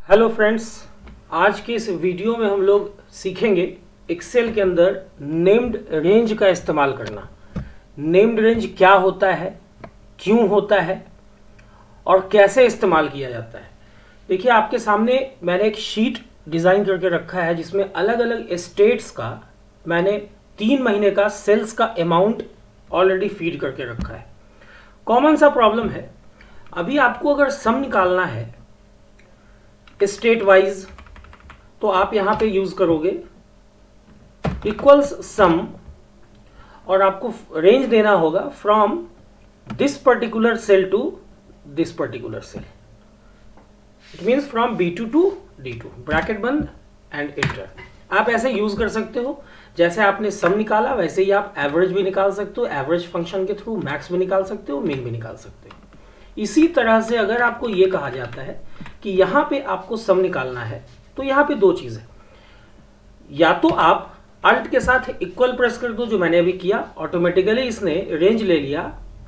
Hello friends, आज के इस वीडियो में हम लोग सीखेंगे एक्सेल के अंदर नेम्ड रेंज का इस्तेमाल करना। नेम्ड रेंज क्या होता है, क्यों होता है और कैसे इस्तेमाल किया जाता है। देखिए, आपके सामने मैंने एक शीट डिज़ाइन करके रखा है जिसमें अलग अलग स्टेट्स का मैंने 3 महीने का सेल्स का अमाउंट ऑलरेडी फीड करके रखा है। कॉमन सा प्रॉब्लम है, अभी आपको अगर सम निकालना है स्टेट वाइज तो आप यहां पे यूज करोगे इक्वल्स सम और आपको रेंज देना होगा from this particular cell to this particular cell. It means from B2 to D2, bracket बंद एंड इंटर। आप ऐसे यूज कर सकते हो, जैसे आपने सम निकाला वैसे ही आप एवरेज भी निकाल सकते हो, एवरेज फंक्शन के थ्रू मैक्स भी निकाल सकते हो, मीन भी निकाल सकते हो। इसी तरह से अगर आपको यह कहा जाता है कि यहां पे आपको सम निकालना है तो यहां पे दो चीज है, या तो आप अल्ट के साथ इक्वल प्रेस कर दो, जो मैंने अभी किया, ऑटोमेटिकली इसने रेंज ले लिया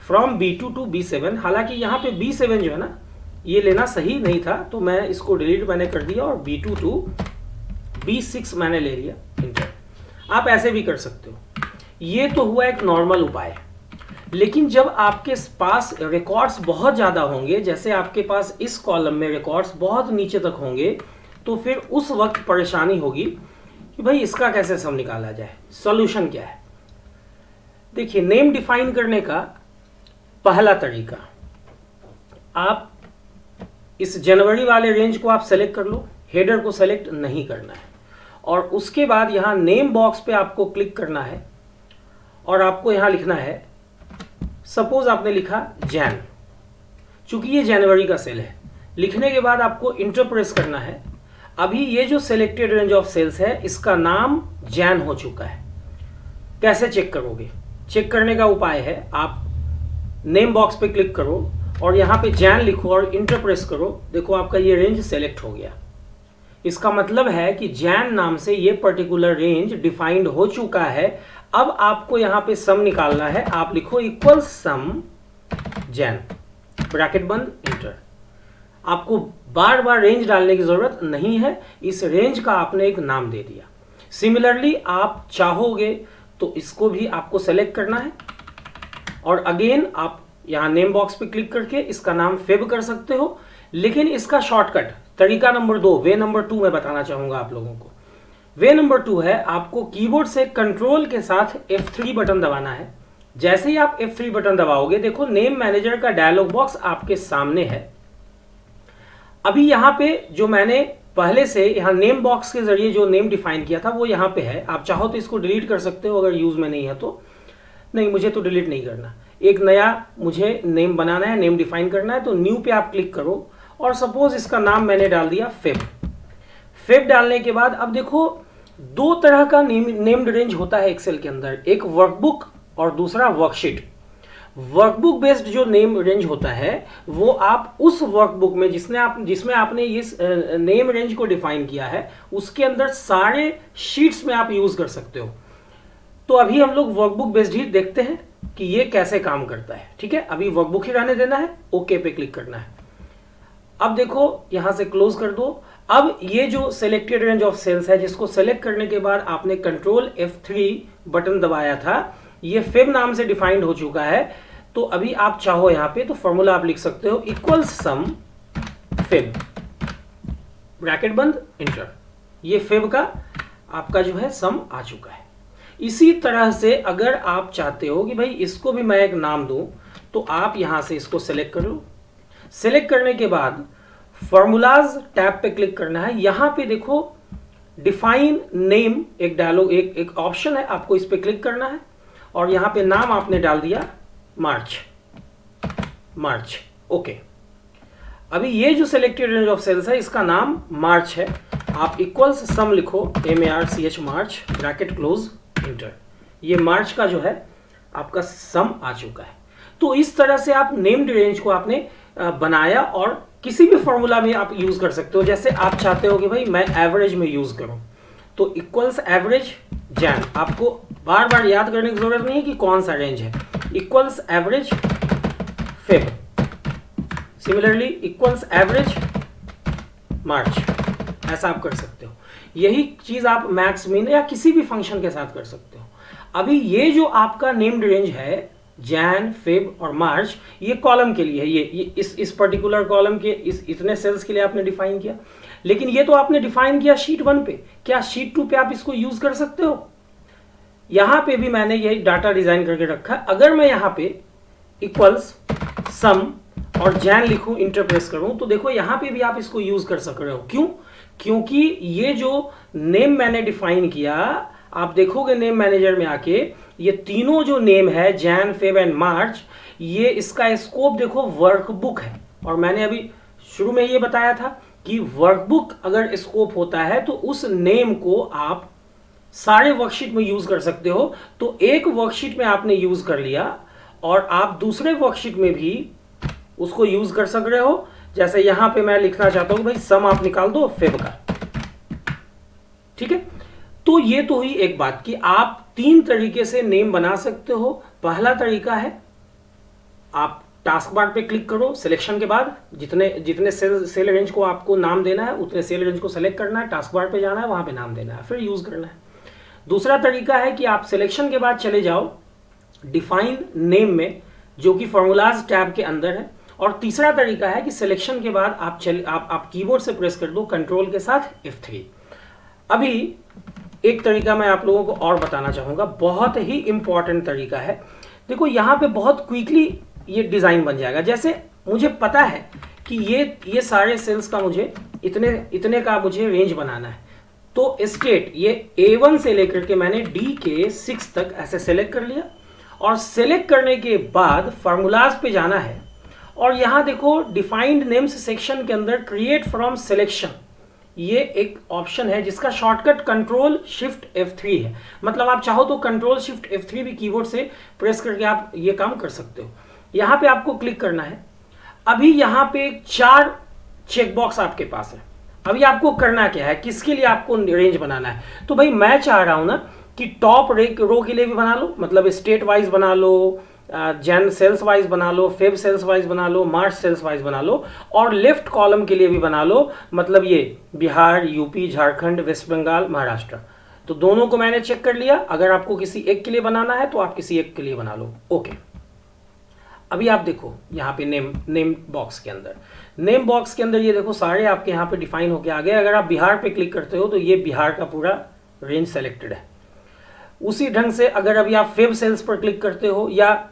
फ्रॉम B2 टू B7। हालांकि यहां पे B7 जो है ना, ये लेना सही नहीं था तो मैं इसको डिलीट मैंने कर दिया और B2 टू B6 मैंने ले लिया, इंटर। आप ऐसे भी कर सकते हो। ये तो हुआ एक नॉर्मल उपाय। लेकिन जब आपके पास रिकॉर्ड्स बहुत ज़्यादा होंगे, जैसे आपके पास इस कॉलम में रिकॉर्ड्स बहुत नीचे तक होंगे, तो फिर उस वक्त परेशानी होगी कि भाई इसका कैसे सम निकाला जाए, सॉल्यूशन क्या है। देखिए, नेम डिफाइन करने का पहला तरीका, आप इस जनवरी वाले रेंज को आप सेलेक्ट कर लो, हेडर को सेलेक्ट नहीं करना है, और उसके बाद यहाँ नेम बॉक्स पे आपको क्लिक करना है और आपको यहाँ लिखना है, सपोज आपने लिखा जैन, चूंकि ये जनवरी का सेल है। लिखने के बाद आपको इंटर प्रेस करना है। अभी ये जो सिलेक्टेड रेंज ऑफ सेल्स है इसका नाम जैन हो चुका है। कैसे चेक करोगे? चेक करने का उपाय है, आप नेम बॉक्स पे क्लिक करो और यहाँ पे जैन लिखो और इंटर प्रेस करो। देखो, आपका ये रेंज सेलेक्ट हो गया। इसका मतलब है कि जैन नाम से ये पर्टिकुलर रेंज डिफाइंड हो चुका है। अब आपको यहां पे सम निकालना है, आप लिखो इक्वल सम जैन, ब्रैकेट बंद, इंटर। आपको बार बार रेंज डालने की जरूरत नहीं है, इस रेंज का आपने एक नाम दे दिया। सिमिलरली आप चाहोगे तो इसको भी आपको सेलेक्ट करना है और अगेन आप यहां नेम बॉक्स पे क्लिक करके इसका नाम फेब कर सकते हो। लेकिन इसका शॉर्टकट तरीका नंबर 2, वे नंबर 2 मैं बताना चाहूंगा आप लोगों को। वे नंबर 2 है, आपको कीबोर्ड से कंट्रोल के साथ F3 बटन दबाना है। जैसे ही आप F3 बटन दबाओगे, देखो नेम मैनेजर का डायलॉग बॉक्स आपके सामने है। अभी यहां पे जो मैंने पहले से यहां नेम बॉक्स के जरिए जो नेम डिफाइन किया था वो यहां पे है। आप चाहो तो इसको डिलीट कर सकते हो अगर यूज में नहीं है तो। नहीं, मुझे तो डिलीट नहीं करना, एक नया मुझे नेम बनाना है, नेम डिफाइन करना है। तो न्यू पे आप क्लिक करो और सपोज इसका नाम मैंने डाल दिया फेब। फेब डालने के बाद अब देखो, दो तरह का नेम्ड रेंज होता है एक्सेल के अंदर, एक वर्कबुक और दूसरा वर्कशीट। वर्कबुक बेस्ड जो नेम रेंज होता है वो आप उस वर्कबुक में जिसमें आपने इस नेम रेंज को डिफाइन किया है उसके अंदर सारे शीट्स में आप यूज कर सकते हो। तो अभी हम लोग वर्कबुक बेस्ड ही देखते हैं कि ये कैसे काम करता है। ठीक है, अभी वर्कबुक ही रहने देना है, ओके पे क्लिक करना है। अब देखो, यहां से क्लोज कर दो। अब ये जो सिलेक्टेड रेंज ऑफ सेल्स है, जिसको सेलेक्ट करने के बाद आपने कंट्रोल F3 बटन दबाया था, ये फेब नाम से डिफाइंड हो चुका है। तो अभी आप चाहो यहां पे तो फॉर्मूला आप लिख सकते हो, इक्वल सम फेब, ब्रैकेट बंद, इंटर। ये फेब का आपका जो है सम आ चुका है। इसी तरह से अगर आप चाहते हो कि भाई इसको भी मैं एक नाम दूं, तो आप यहां से इसको सेलेक्ट कर लो। सेलेक्ट करने के बाद फॉर्मूलाज टैब पे क्लिक करना है। यहां पे देखो डिफाइन नेम, एक डायलॉग, एक ऑप्शन है, आपको इस पे क्लिक करना है और यहां पे नाम आपने डाल दिया मार्च, ओके। अभी ये जो सिलेक्टेड रेंज ऑफ सेल्स है इसका नाम मार्च है। आप इक्वल्स सम लिखो, MARCH, मार्च, ब्रैकेट क्लोज, इंटर। ये मार्च का जो है आपका सम आ चुका है। तो इस तरह से आप नेम्ड रेंज को आपने बनाया और किसी भी फॉर्मूला में आप यूज कर सकते हो। जैसे आप चाहते हो कि भाई मैं एवरेज में यूज करूं, तो इक्वल्स एवरेज जैन, आपको बार बार याद करने की जरूरत नहीं है कि कौन सा रेंज है। Equals average Feb, similarly equals average March, ऐसा आप कर सकते हो। यही चीज आप मैक्स मिन या किसी भी फंक्शन के साथ कर सकते हो। अभी ये जो आपका नेम्ड रेंज है जैन, फेब और मार्च, ये कॉलम के लिए है, ये इस पर्टिकुलर कॉलम के इतने सेल्स के लिए आपने डिफाइन किया। लेकिन ये तो आपने डिफाइन किया शीट 1 पे, क्या शीट 2 पे आप इसको यूज कर सकते हो? यहां पे भी मैंने यही डाटा डिजाइन करके रखा। अगर मैं यहां पे इक्वल्स सम और जैन लिखूं, इंटर प्रेस करूं, तो देखो यहां पे भी आप इसको यूज कर सक रहे हो। क्यों? क्योंकि ये जो नेम मैंने डिफाइन किया, आप देखोगे नेम मैनेजर में आके, ये तीनों जो नेम है जैन, फेब एंड मार्च, ये इसका स्कोप देखो वर्कबुक है। और मैंने अभी शुरू में ये बताया था कि वर्कबुक अगर स्कोप होता है तो उस नेम को आप सारे वर्कशीट में यूज कर सकते हो। तो एक वर्कशीट में आपने यूज कर लिया और आप दूसरे वर्कशीट में भी उसको यूज कर सक रहे हो। जैसे यहां पे मैं लिखना चाहता हूं भाई सम आप निकाल दो फेब का, ठीक है। तो ये तो हुई एक बात कि आप 3 तरीके से नेम बना सकते हो। पहला तरीका है आप टास्क बार पे क्लिक करो, सिलेक्शन के बाद जितने सेल रेंज को आपको नाम देना है उतने सेल रेंज को सेलेक्ट करना है, टास्क बार पे जाना है, वहां पे नाम देना है, फिर यूज करना है। दूसरा तरीका है कि आप सिलेक्शन के बाद चले जाओ डिफाइन नेम में, जो कि फॉर्मूलाज टैब के अंदर है। और तीसरा तरीका है कि सिलेक्शन के बाद आप कीबोर्ड से प्रेस कर दो कंट्रोल के साथ F3। अभी एक तरीका मैं आप लोगों को और बताना चाहूंगा, बहुत ही इंपॉर्टेंट तरीका है। देखो यहां पे बहुत क्विकली ये डिजाइन बन जाएगा। जैसे मुझे पता है कि ये सारे सेल्स का मुझे इतने का मुझे रेंज बनाना है, तो स्टेट ये A1 से लेकर के मैंने D के 6 तक ऐसे सेलेक्ट कर लिया। और सेलेक्ट करने के बाद फार्मूलाज पे जाना है और यहां देखो डिफाइंड नेम्स सेक्शन के अंदर क्रिएट फ्रॉम सिलेक्शन, ये एक ऑप्शन है जिसका शॉर्टकट कंट्रोल शिफ्ट F3 है। मतलब आप चाहो तो कंट्रोल शिफ्ट F3 भी कीबोर्ड से प्रेस करके आप ये काम कर सकते हो। यहां पे आपको क्लिक करना है। अभी यहां पे 4 चेकबॉक्स आपके पास है। अभी आपको करना क्या है, किसके लिए आपको रेंज बनाना है? तो भाई मैं चाह रहा हूं ना कि टॉप रो के लिए भी बना लो, मतलब स्टेट वाइज बना लो, जैन सेल्स वाइज बना लो, फेब सेल्स वाइज बना लो, मार्च सेल्स वाइज बना लो, और लेफ्ट कॉलम के लिए भी बना लो, मतलब ये बिहार, यूपी, झारखंड, वेस्ट बंगाल, महाराष्ट्र। तो दोनों को मैंने चेक कर लिया। अगर आपको किसी एक के लिए बनाना है तो आप किसी एक के लिए बना लो। ओके, अभी आप देखो यहाँ पे नेम बॉक्स के अंदर ये देखो सारे आपके यहाँ पे डिफाइन होके आ गए। अगर आप बिहार पे क्लिक करते हो तो ये बिहार का पूरा रेंज सेलेक्टेड है। उसी ढंग से अगर अभी आप फेब सेल्स पर क्लिक करते हो या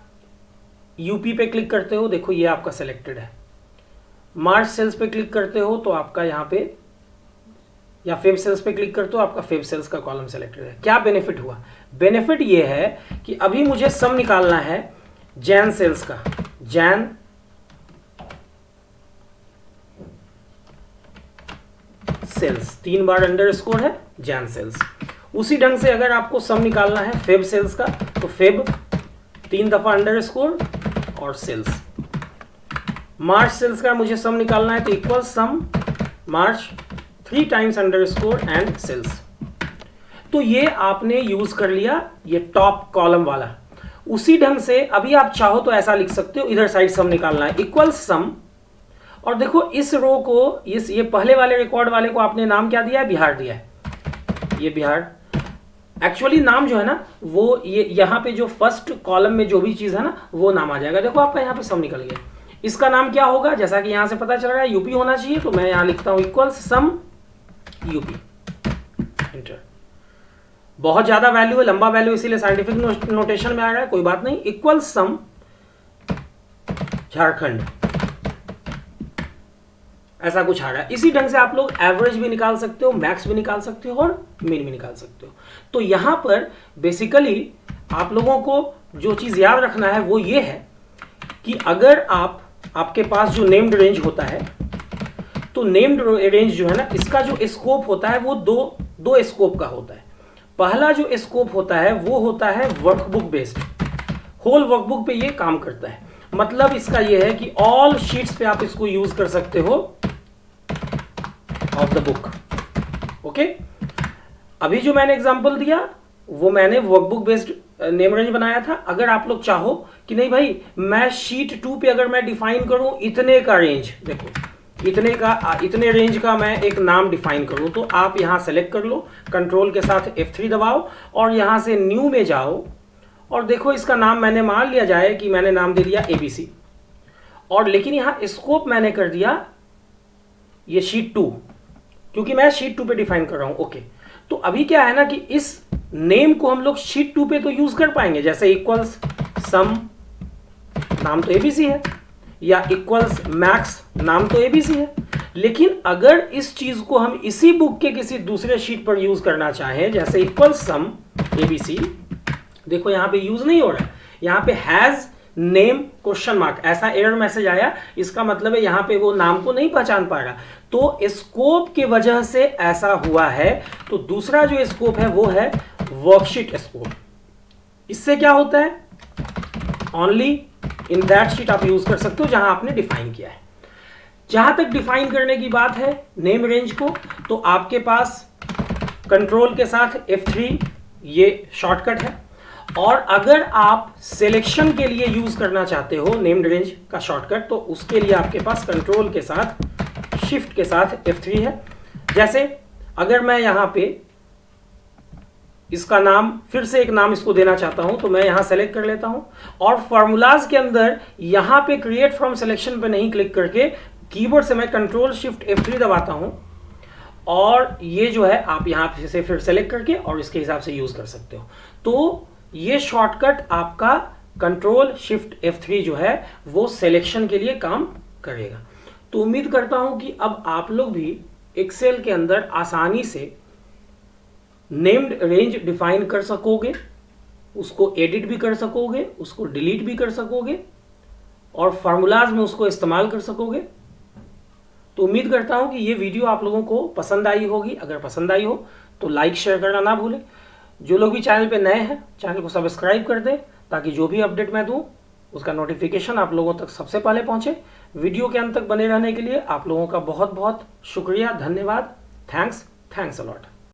यूपी पे क्लिक करते हो, देखो ये आपका सेलेक्टेड है। मार्च सेल्स पे क्लिक करते हो तो आपका यहाँ पे, या फेब सेल्स पे क्लिक करते हो आपका फेब सेल्स का कॉलम सेलेक्टेड है। क्या बेनिफिट हुआ? बेनिफिट ये है कि अभी मुझे सम निकालना है जैन सेल्स का, जैन सेल्स 3 बार अंडरस्कोर है जैन सेल्स। उसी ढंग से अगर आपको सम निकालना है फेब सेल्स का तो फेब 3 दफा अंडरस्कोर और सेल्स। मार्च सेल्स का मुझे सम निकालना है तो equal sum march 3 times underscore and cells. तो ये आपने यूज कर लिया ये टॉप कॉलम वाला। उसी ढंग से अभी आप चाहो तो ऐसा लिख सकते हो, इधर साइड सम निकालना है इक्वल सम, और देखो इस रो को, ये पहले वाले रिकॉर्ड वाले को आपने नाम क्या दिया है? बिहार दिया है। ये बिहार एक्चुअली नाम जो है ना वो ये यहाँ पे जो फर्स्ट कॉलम में जो भी चीज है ना वो नाम आ जाएगा। देखो आपका यहाँ पे सम निकल गया। इसका नाम क्या होगा? जैसा कि यहाँ से पता चल रहा है यूपी होना चाहिए, तो मैं यहाँ लिखता हूँ इक्वल सम यूपी, इंटर। बहुत ज्यादा वैल्यू है, लंबा वैल्यू, इसीलिए साइंटिफिक नोटेशन में आ रहा है, कोई बात नहीं। इक्वल सम झारखंड, ऐसा कुछ आ रहा है। इसी ढंग से आप लोग एवरेज भी निकाल सकते हो, मैक्स भी निकाल सकते हो और मीन भी निकाल सकते हो। तो यहां पर बेसिकली आप लोगों को जो चीज याद रखना है वो ये है कि अगर आपके पास जो नेम्ड रेंज होता है, तो नेम्ड रेंज जो है ना, इसका जो स्कोप होता है वो दो स्कोप का होता है। पहला जो स्कोप होता है वो होता है वर्कबुक बेस्ड, होल वर्कबुक पे ये काम करता है। मतलब इसका ये है कि ऑल शीट्स पे आप इसको यूज कर सकते हो ऑफ द बुक। ओके, अभी जो मैंने एग्जांपल दिया वो मैंने वर्कबुक बेस्ड नेम रेंज बनाया था। अगर आप लोग चाहो कि नहीं भाई मैं शीट 2 पे अगर मैं डिफाइन करूं इतने का रेंज, देखो इतने रेंज का मैं एक नाम डिफाइन करूं, तो आप यहां सेलेक्ट कर लो, कंट्रोल के साथ F3 दबाओ और यहां से न्यू में जाओ और देखो इसका नाम मैंने मान लिया जाए कि मैंने नाम दे दिया ABC, और लेकिन यहां स्कोप मैंने कर दिया ये शीट 2, क्योंकि मैं शीट 2 पे डिफाइन कर रहा हूं। ओके, तो अभी क्या है ना कि इस नेम को हम लोग शीट 2 पे तो यूज कर पाएंगे, जैसे इक्वल्स सम नाम तो ABC है, या इक्वल्स मैक्स नाम तो ABC है। लेकिन अगर इस चीज को हम इसी बुक के किसी दूसरे शीट पर यूज करना चाहें, जैसे इक्वल्स सम ABC, देखो यहां पे यूज नहीं हो रहा है, यहां पे हैज नेम क्वेश्चन मार्क ऐसा एरर मैसेज आया, इसका मतलब है यहां पे वो नाम को नहीं पहचान पा रहा, तो स्कोप की वजह से ऐसा हुआ है। तो दूसरा जो स्कोप है वो है वर्कशीट स्कोप। इससे क्या होता है, ओनली इन दैट शीट आप यूज कर सकते हो जहां आपने डिफाइन किया है। जहां तक डिफाइन करने की बात है नेम रेंज को, तो आपके पास कंट्रोल के साथ F3 ये शॉर्टकट है, और अगर आप सिलेक्शन के लिए यूज करना चाहते हो नेम्ड रेंज का शॉर्टकट, तो उसके लिए आपके पास कंट्रोल के साथ शिफ्ट के साथ F3 है। जैसे अगर मैं यहां पे इसका नाम फिर से एक नाम इसको देना चाहता हूं, तो मैं यहां सेलेक्ट कर लेता हूं और फॉर्मूलाज के अंदर यहां पे क्रिएट फ्रॉम सिलेक्शन पे नहीं क्लिक करके कीबोर्ड से मैं कंट्रोल शिफ्ट F3 दबाता हूं, और ये जो है आप यहां से फिर सेलेक्ट करके और इसके हिसाब से यूज कर सकते हो। तो ये शॉर्टकट आपका कंट्रोल शिफ्ट F3 जो है वो सिलेक्शन के लिए काम करेगा। तो उम्मीद करता हूं कि अब आप लोग भी एक्सेल के अंदर आसानी से नेम्ड रेंज डिफाइन कर सकोगे, उसको एडिट भी कर सकोगे, उसको डिलीट भी कर सकोगे और फार्मूलाज में उसको इस्तेमाल कर सकोगे। तो उम्मीद करता हूं कि ये वीडियो आप लोगों को पसंद आई होगी। अगर पसंद आई हो तो लाइक शेयर करना ना भूलें। जो लोग भी चैनल पे नए हैं चैनल को सब्सक्राइब कर दें, ताकि जो भी अपडेट मैं दूं उसका नोटिफिकेशन आप लोगों तक सबसे पहले पहुंचे। वीडियो के अंत तक बने रहने के लिए आप लोगों का बहुत बहुत शुक्रिया, धन्यवाद। Thanks a lot.